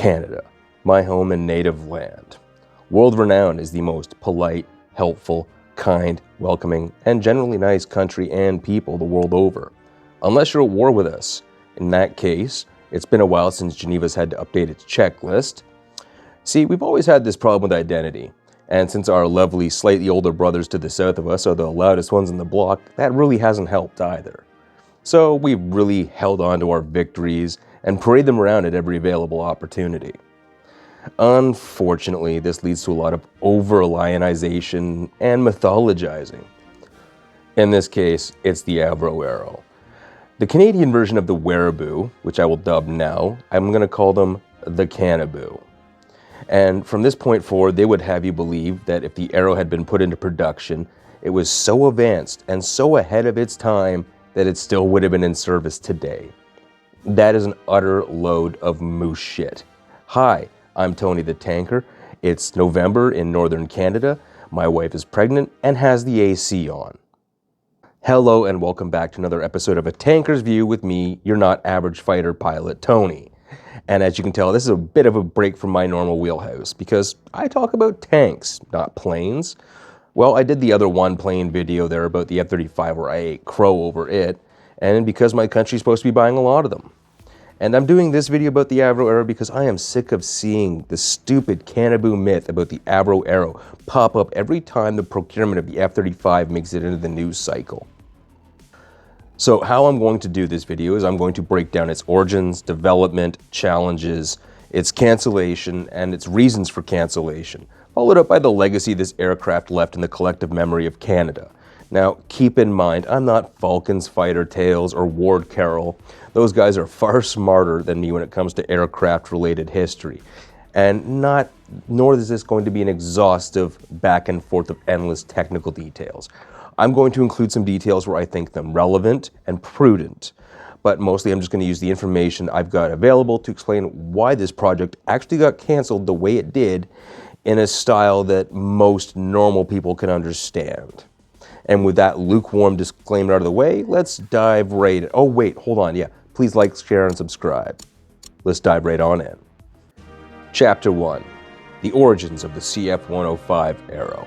Canada, my home and native land. World-renowned as the most polite, helpful, kind, welcoming, and generally nice country and people the world over. Unless you're at war with us. In that case, it's been a while since Geneva's had to update its checklist. See, we've always had this problem with identity, and since our lovely, slightly older brothers to the south of us are the loudest ones in the block, that really hasn't helped either. So we've really held on to our victories and parade them around at every available opportunity. Unfortunately, this leads to a lot of over-lionization and mythologizing. In this case, it's the Avro Arrow. The Canadian version of the Wehraboo, which I will dub now, I'm going to call them the Cannaboo. And from this point forward, they would have you believe that if the Arrow had been put into production, it was so advanced and so ahead of its time that it still would have been in service today. That is an utter load of moose shit. Hi, I'm Tony the Tanker. It's November in northern Canada. My wife is pregnant and has the AC on. Hello and welcome back to another episode of A Tanker's View with me, your not average fighter pilot, Tony. And as you can tell, this is a bit of a break from my normal wheelhouse because I talk about tanks, not planes. Well, I did the other one plane video there about the F-35 where I ate crow over it, and because my country's supposed to be buying a lot of them. And I'm doing this video about the Avro Arrow because I am sick of seeing the stupid Cannaboo myth about the Avro Arrow pop up every time the procurement of the F-35 makes it into the news cycle. So how I'm going to do this video is I'm going to break down its origins, development, challenges, its cancellation, and its reasons for cancellation, followed up by the legacy this aircraft left in the collective memory of Canada. Now, keep in mind, I'm not Falcons, Fighter Tales, or Ward Carroll. Those guys are far smarter than me when it comes to aircraft-related history. And nor is this going to be an exhaustive back and forth of endless technical details. I'm going to include some details where I think them relevant and prudent, but mostly I'm just going to use the information I've got available to explain why this project actually got canceled the way it did in a style that most normal people can understand. And with that lukewarm disclaimer out of the way, let's dive right in. Oh wait, hold on, yeah. Please like, share, and subscribe. Let's dive right on in. Chapter 1. The origins of the CF-105 Arrow.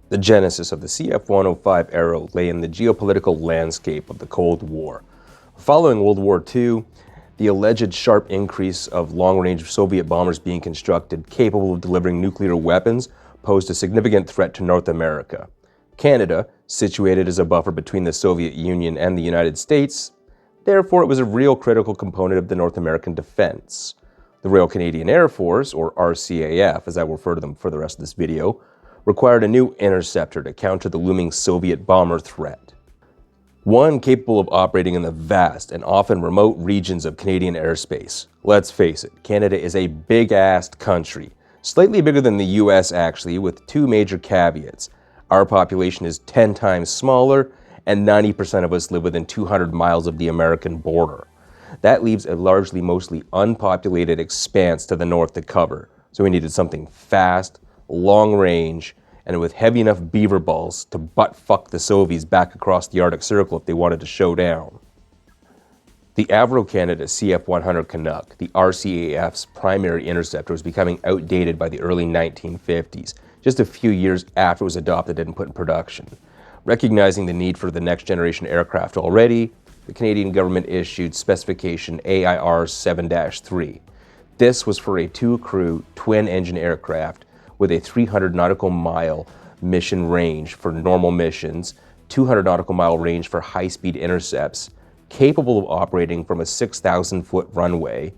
The genesis of the CF-105 Arrow lay in the geopolitical landscape of the Cold War. Following World War II, the alleged sharp increase of long-range Soviet bombers being constructed capable of delivering nuclear weapons posed a significant threat to North America. Canada, situated as a buffer between the Soviet Union and the United States, therefore it was a real critical component of the North American defense. The Royal Canadian Air Force, or RCAF as I will refer to them for the rest of this video, required a new interceptor to counter the looming Soviet bomber threat. One capable of operating in the vast and often remote regions of Canadian airspace. Let's face it, Canada is a big-ass country, slightly bigger than the US actually, with two major caveats. Our population is 10 times smaller, and 90% of us live within 200 miles of the American border. That leaves a largely mostly unpopulated expanse to the north to cover, so we needed something fast, long range, and with heavy enough beaver balls to butt-fuck the Soviets back across the Arctic Circle if they wanted to show down. The Avro Canada CF-100 Canuck, the RCAF's primary interceptor, was becoming outdated by the early 1950s, just a few years after it was adopted and put in production. Recognizing the need for the next generation aircraft already, the Canadian government issued specification AIR 7-3. This was for a two-crew, twin-engine aircraft with a 300 nautical mile mission range for normal missions, 200 nautical mile range for high-speed intercepts, capable of operating from a 6,000-foot runway,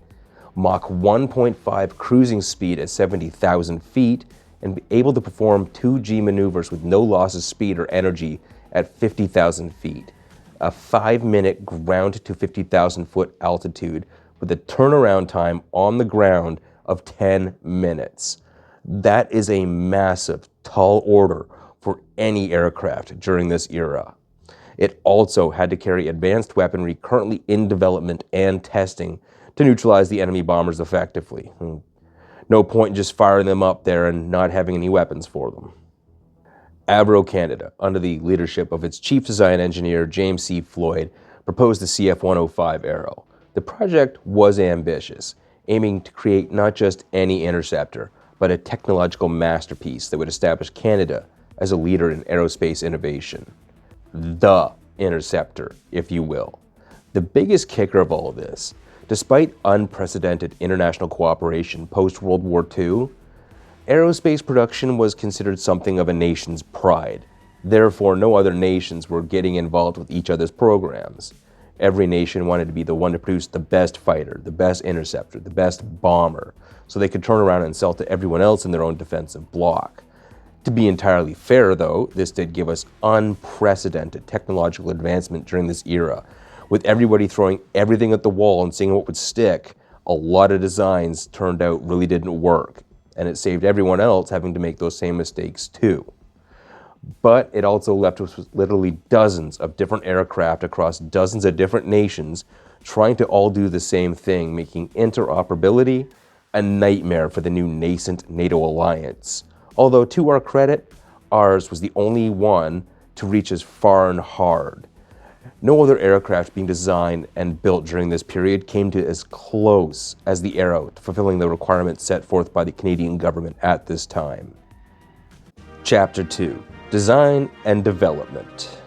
Mach 1.5 cruising speed at 70,000 feet, and be able to perform 2G maneuvers with no loss of speed or energy at 50,000 feet, a 5-minute ground to 50,000-foot altitude with a turnaround time on the ground of 10 minutes. That is a massive, tall order for any aircraft during this era. It also had to carry advanced weaponry currently in development and testing to neutralize the enemy bombers effectively. No point in just firing them up there and not having any weapons for them. Avro Canada, under the leadership of its chief design engineer James C. Floyd, proposed the CF-105 Arrow. The project was ambitious. aiming to create not just any interceptor, but a technological masterpiece that would establish Canada as a leader in aerospace innovation. The interceptor, if you will. The biggest kicker of all of this, despite unprecedented international cooperation post-World War II, aerospace production was considered something of a nation's pride. Therefore, no other nations were getting involved with each other's programs. Every nation wanted to be the one to produce the best fighter, the best interceptor, the best bomber, so they could turn around and sell to everyone else in their own defensive bloc. To be entirely fair, though, this did give us unprecedented technological advancement during this era. With everybody throwing everything at the wall and seeing what would stick, a lot of designs turned out really didn't work, and it saved everyone else having to make those same mistakes too. But it also left us with literally dozens of different aircraft across dozens of different nations trying to all do the same thing, making interoperability a nightmare for the new nascent NATO alliance. Although, to our credit, ours was the only one to reach as far and hard. No other aircraft being designed and built during this period came to as close as the Arrow to fulfilling the requirements set forth by the Canadian government at this time. Chapter 2. Design and Development.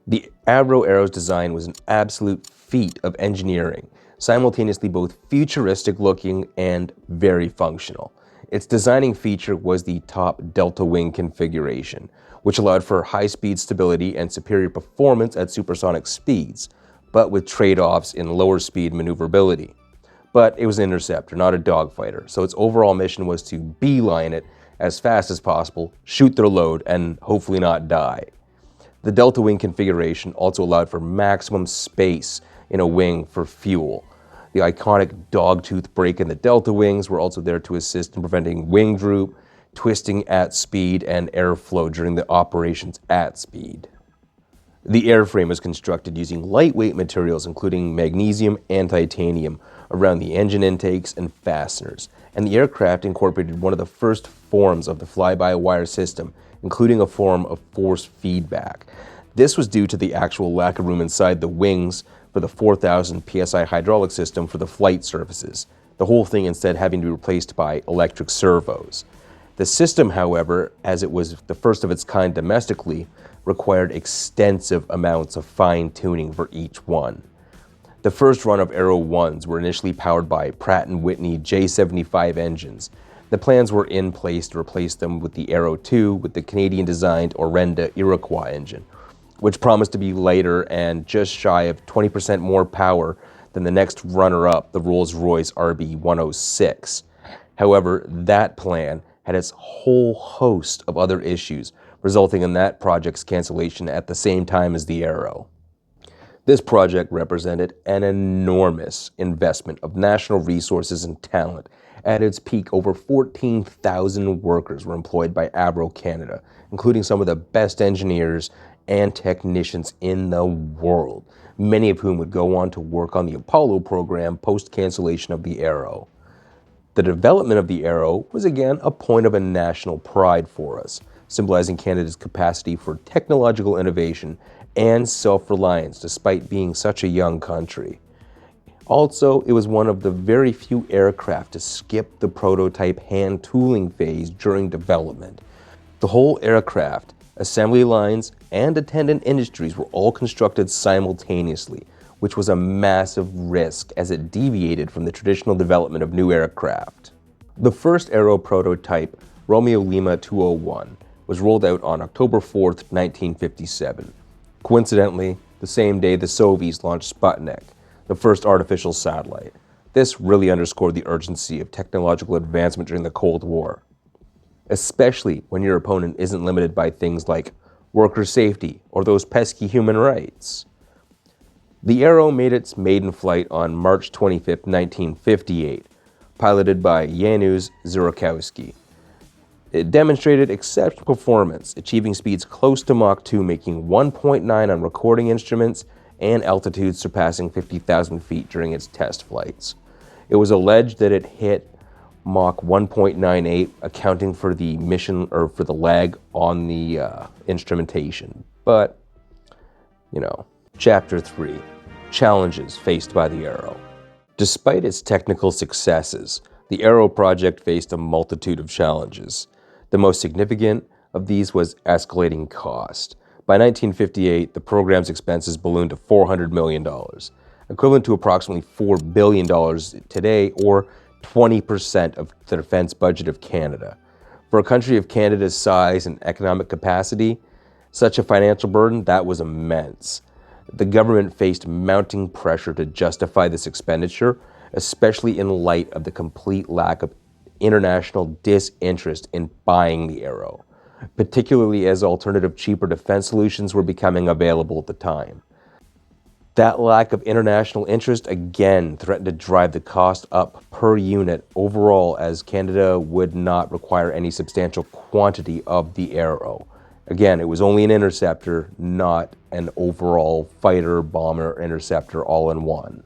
The Avro Arrow's design was an absolute feat of engineering, simultaneously both futuristic looking and very functional. Its designing feature was the top delta wing configuration, which allowed for high-speed stability and superior performance at supersonic speeds, but with trade-offs in lower speed maneuverability. But it was an interceptor, not a dogfighter, so its overall mission was to beeline it as fast as possible, shoot their load, and hopefully not die. The delta wing configuration also allowed for maximum space in a wing for fuel. The iconic dogtooth brake in the delta wings were also there to assist in preventing wing droop, twisting at speed, and airflow during the operations at speed. The airframe was constructed using lightweight materials including magnesium and titanium around the engine intakes and fasteners, and the aircraft incorporated one of the first forms of the fly-by-wire system, including a form of force feedback. This was due to the actual lack of room inside the wings for the 4,000 psi hydraulic system for the flight surfaces, the whole thing instead having to be replaced by electric servos. The system, however, as it was the first of its kind domestically, required extensive amounts of fine-tuning for each one. The first run of Arrow 1s were initially powered by Pratt & Whitney J75 engines. The plans were in place to replace them with the Arrow 2 with the Canadian-designed Orenda Iroquois engine, which promised to be lighter and just shy of 20% more power than the next runner-up, the Rolls-Royce RB106. However, that plan had its whole host of other issues, resulting in that project's cancellation at the same time as the Arrow. This project represented an enormous investment of national resources and talent. At its peak, over 14,000 workers were employed by Avro Canada, including some of the best engineers and technicians in the world, many of whom would go on to work on the Apollo program post-cancellation of the Arrow. The development of the Arrow was again a point of a national pride for us, symbolizing Canada's capacity for technological innovation and self-reliance despite being such a young country. Also, it was one of the very few aircraft to skip the prototype hand tooling phase during development. The whole aircraft, assembly lines, and attendant industries were all constructed simultaneously, which was a massive risk as it deviated from the traditional development of new aircraft. The first Arrow prototype, Romeo Lima 201, was rolled out on October 4th, 1957. Coincidentally, the same day the Soviets launched Sputnik, the first artificial satellite. This really underscored the urgency of technological advancement during the Cold War, especially when your opponent isn't limited by things like worker safety or those pesky human rights. The Arrow made its maiden flight on March 25, 1958, piloted by Janusz Zurkowski. It demonstrated exceptional performance, achieving speeds close to Mach 2, making 1.9 on recording instruments and altitudes surpassing 50,000 feet during its test flights. It was alleged that it hit Mach 1.98, accounting for the mission or for the lag on the instrumentation. But, Chapter 3, Challenges Faced by the Arrow. Despite its technical successes, the Arrow project faced a multitude of challenges. The most significant of these was escalating cost. By 1958, the program's expenses ballooned to $400 million, equivalent to approximately $4 billion today, or 20% of the defense budget of Canada. For a country of Canada's size and economic capacity, such a financial burden, that was immense. The government faced mounting pressure to justify this expenditure, especially in light of the complete lack of international disinterest in buying the Arrow, particularly as alternative, cheaper defense solutions were becoming available at the time. That lack of international interest again threatened to drive the cost up per unit overall, as Canada would not require any substantial quantity of the Arrow. Again, it was only an interceptor, not an overall fighter, bomber, interceptor all in one.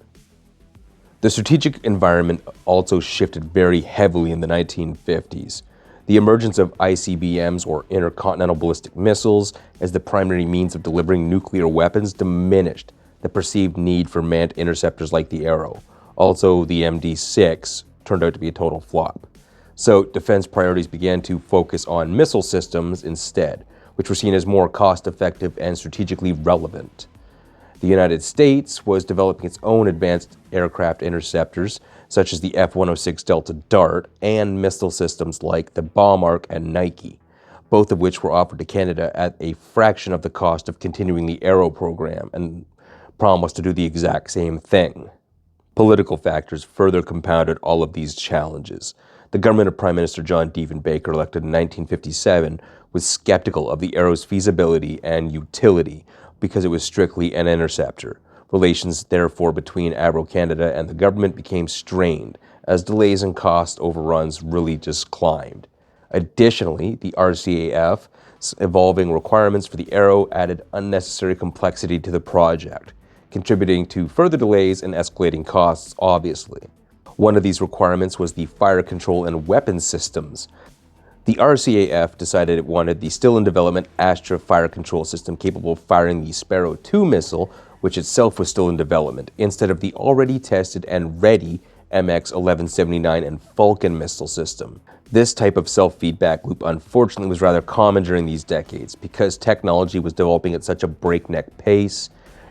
The strategic environment also shifted very heavily in the 1950s. The emergence of ICBMs, or intercontinental ballistic missiles, as the primary means of delivering nuclear weapons diminished the perceived need for manned interceptors like the Arrow. Also, the MD-6 turned out to be a total flop. So defense priorities began to focus on missile systems instead, which were seen as more cost-effective and strategically relevant. The United States was developing its own advanced aircraft interceptors, such as the F-106 Delta Dart, and missile systems like the Bomb Arc and Nike, both of which were offered to Canada at a fraction of the cost of continuing the Arrow program, and problem was to do the exact same thing. Political factors further compounded all of these challenges. The government of Prime Minister John Diefenbaker, elected in 1957, was skeptical of the Arrow's feasibility and utility because it was strictly an interceptor. Relations, therefore, between Avro Canada and the government became strained as delays and cost overruns really just climbed. Additionally, the RCAF's evolving requirements for the Arrow added unnecessary complexity to the project, contributing to further delays and escalating costs, obviously. One of these requirements was the fire control and weapons systems. The RCAF decided it wanted the still-in-development Astra fire control system capable of firing the Sparrow 2 missile, which itself was still in development, instead of the already tested and ready MX-1179 and Falcon missile system. This type of self-feedback loop unfortunately was rather common during these decades. Because technology was developing at such a breakneck pace,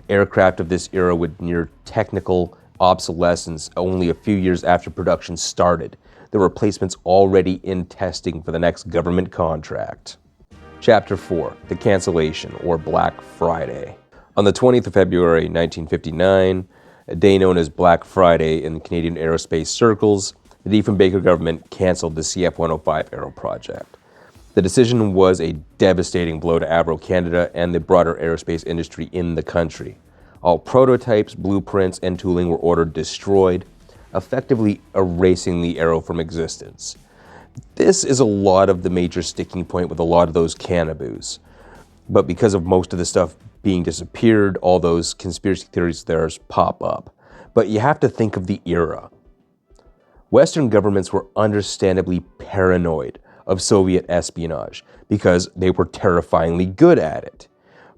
aircraft of this era would near technical obsolescence only a few years after production started. The replacements already in testing for the next government contract. Chapter 4, the Cancellation, or Black Friday. On the 20th of February 1959, a day known as Black Friday in Canadian aerospace circles, the Diefenbaker government canceled the CF-105 Arrow project. The decision was a devastating blow to Avro Canada and the broader aerospace industry in the country. All prototypes, blueprints, and tooling were ordered destroyed, effectively erasing the Arrow from existence. This is a lot of the major sticking point with a lot of those cannaboos. But because of most of the stuff being disappeared, all those conspiracy theories there pop up. But you have to think of the era. Western governments were understandably paranoid of Soviet espionage because they were terrifyingly good at it.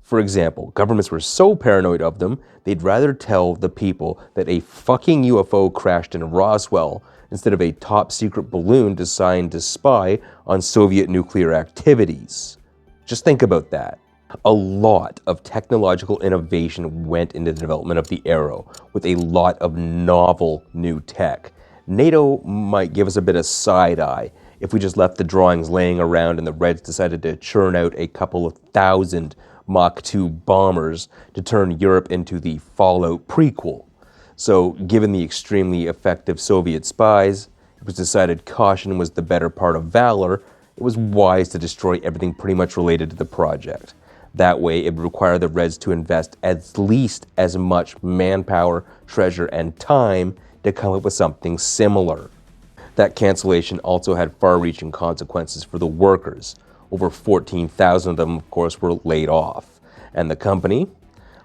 For example, governments were so paranoid of them, they'd rather tell the people that a fucking UFO crashed in Roswell instead of a top-secret balloon designed to spy on Soviet nuclear activities. Just think about that. A lot of technological innovation went into the development of the Arrow, with a lot of novel new tech. NATO might give us a bit of side-eye if we just left the drawings laying around and the Reds decided to churn out a couple of thousand Mach 2 bombers to turn Europe into the Fallout prequel. So, given the extremely effective Soviet spies, it was decided caution was the better part of valor. It was wise to destroy everything pretty much related to the project. That way, it would require the Reds to invest at least as much manpower, treasure, and time to come up with something similar. That cancellation also had far-reaching consequences for the workers. Over 14,000 of them, of course, were laid off. And the company,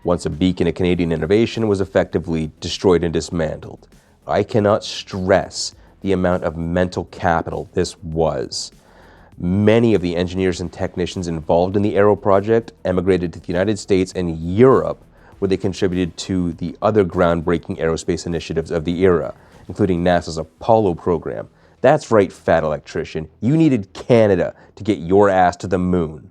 once a beacon of Canadian innovation, was effectively destroyed and dismantled. I cannot stress the amount of mental capital this was. Many of the engineers and technicians involved in the Arrow project emigrated to the United States and Europe, where they contributed to the other groundbreaking aerospace initiatives of the era, including NASA's Apollo program. That's right, fat electrician. You needed Canada to get your ass to the moon.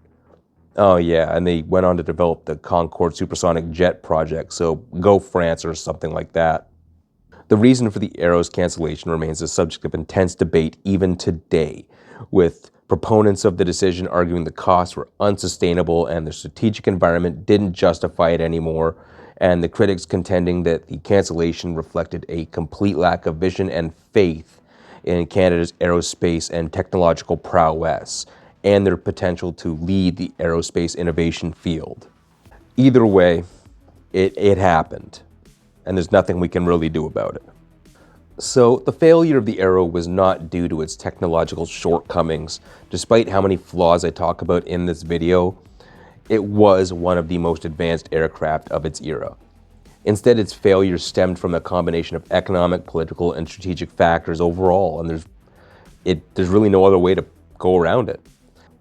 Oh yeah, and they went on to develop the Concorde supersonic jet project, so go France or something like that. The reason for the Arrow's cancellation remains a subject of intense debate even today, with proponents of the decision arguing the costs were unsustainable and the strategic environment didn't justify it anymore, and the critics contending that the cancellation reflected a complete lack of vision and faith in Canada's aerospace and technological prowess, and their potential to lead the aerospace innovation field. Either way, it happened, and there's nothing we can really do about it. So the failure of the Arrow was not due to its technological shortcomings. Despite how many flaws I talk about in this video, it was one of the most advanced aircraft of its era. Instead, its failure stemmed from a combination of economic, political, and strategic factors overall, and there's really no other way to go around it.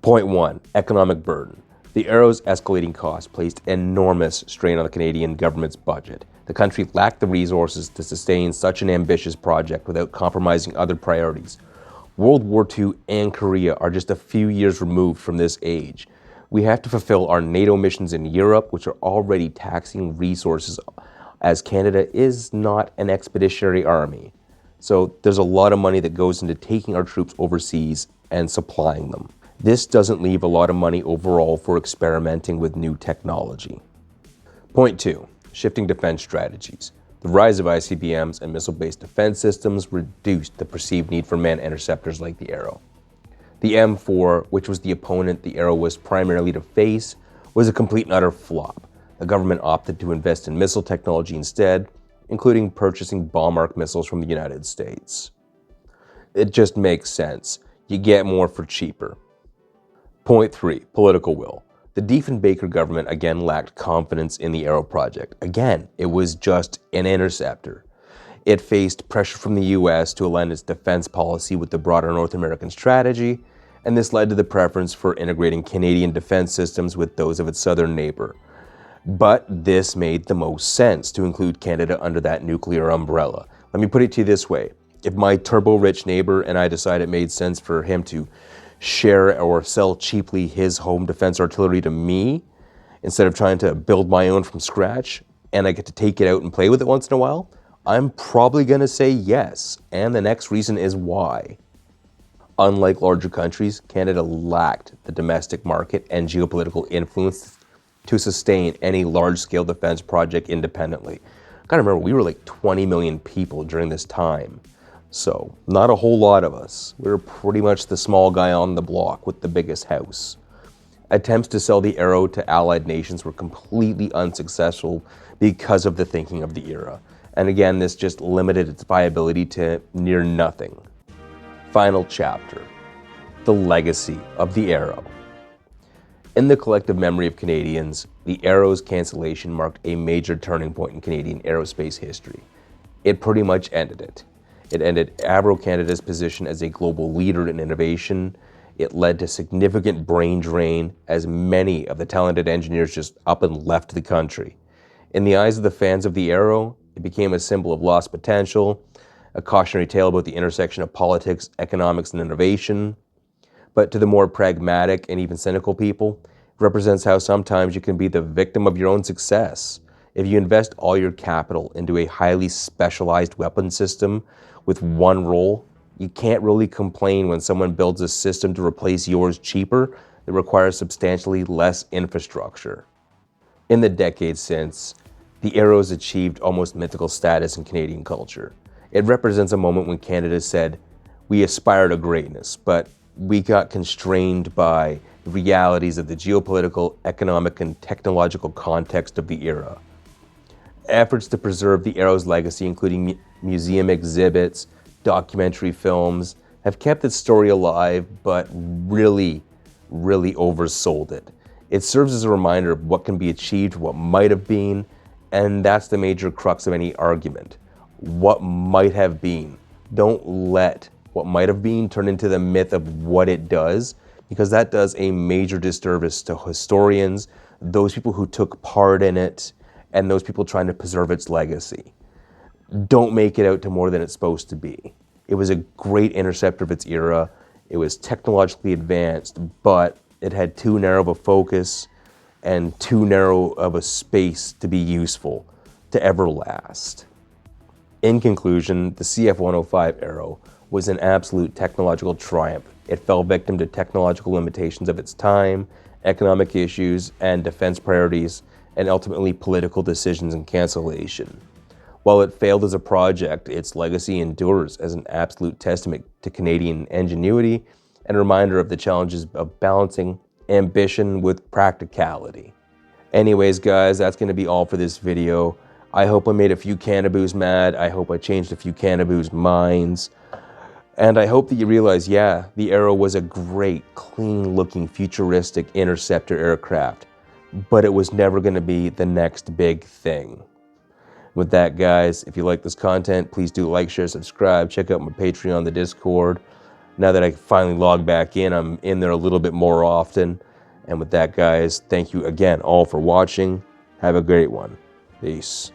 Point 1, economic burden. The Arrow's escalating costs placed enormous strain on the Canadian government's budget. The country lacked the resources to sustain such an ambitious project without compromising other priorities. World War II and Korea are just a few years removed from this age. We have to fulfill our NATO missions in Europe, which are already taxing resources, as Canada is not an expeditionary army. So there's a lot of money that goes into taking our troops overseas and supplying them. This doesn't leave a lot of money overall for experimenting with new technology. Point 2, shifting defense strategies. The rise of ICBMs and missile-based defense systems reduced the perceived need for manned interceptors like the Arrow. The M4, which was the opponent the Arrow was primarily to face, was a complete and utter flop. The government opted to invest in missile technology instead, including purchasing bomb-arc missiles from the United States. It just makes sense. You get more for cheaper. Point 3, political will. The Diefenbaker government again lacked confidence in the Arrow project. Again, it was just an interceptor. It faced pressure from the US to align its defense policy with the broader North American strategy, and this led to the preference for integrating Canadian defense systems with those of its southern neighbor. But this made the most sense to include Canada under that nuclear umbrella. Let me put it to you this way. If my turbo-rich neighbor and I decide it made sense for him to share or sell cheaply his home defense artillery to me, instead of trying to build my own from scratch, and I get to take it out and play with it once in a while, I'm probably going to say yes, and the next reason is why. Unlike larger countries, Canada lacked the domestic market and geopolitical influence to sustain any large-scale defense project independently. Gotta remember, we were like 20 million people during this time. So, not a whole lot of us. We were pretty much the small guy on the block with the biggest house. Attempts to sell the Arrow to allied nations were completely unsuccessful because of the thinking of the era. And again, this just limited its viability to near nothing. Final chapter, the legacy of the Arrow. In the collective memory of Canadians, the Arrow's cancellation marked a major turning point in Canadian aerospace history. It pretty much ended it. It ended Avro Canada's position as a global leader in innovation. It led to significant brain drain as many of the talented engineers just up and left the country. In the eyes of the fans of the Arrow, it became a symbol of lost potential, a cautionary tale about the intersection of politics, economics, and innovation. But to the more pragmatic and even cynical people, it represents how sometimes you can be the victim of your own success. If you invest all your capital into a highly specialized weapon system with one role, you can't really complain when someone builds a system to replace yours cheaper that requires substantially less infrastructure. In the decades since, the Arrow's achieved almost mythical status in Canadian culture. It represents a moment when Canada said, we aspire to greatness, but we got constrained by the realities of the geopolitical, economic, and technological context of the era. Efforts to preserve the Arrow's legacy, including museum exhibits, documentary films, have kept its story alive, but really oversold it. It serves as a reminder of what can be achieved, what might have been, and that's the major crux of any argument. What might have been. Don't let what might have been turn into the myth of what it does, because that does a major disservice to historians, those people who took part in it, and those people trying to preserve its legacy don't make it out to more than it's supposed to be. It was a great interceptor of its era. It was technologically advanced, but it had too narrow of a focus and too narrow of a space to be useful, to ever last. In conclusion, the CF-105 Arrow was an absolute technological triumph. It fell victim to technological limitations of its time, economic issues, and defense priorities, and ultimately political decisions and cancellation. While it failed as a project, its legacy endures as an absolute testament to Canadian ingenuity and a reminder of the challenges of balancing ambition with practicality. Anyways, guys, that's going to be all for this video. I hope I made a few Canaboos mad. I hope I changed a few Canaboos' minds. And I hope that you realize, yeah, the Arrow was a great, clean-looking, futuristic interceptor aircraft, but it was never going to be the next big thing. With that, guys, if you like this content, please do like, share, subscribe. Check out my Patreon, the Discord. Now that I finally log back in, I'm in there a little bit more often. And with that, guys, thank you again all for watching. Have a great one. Peace.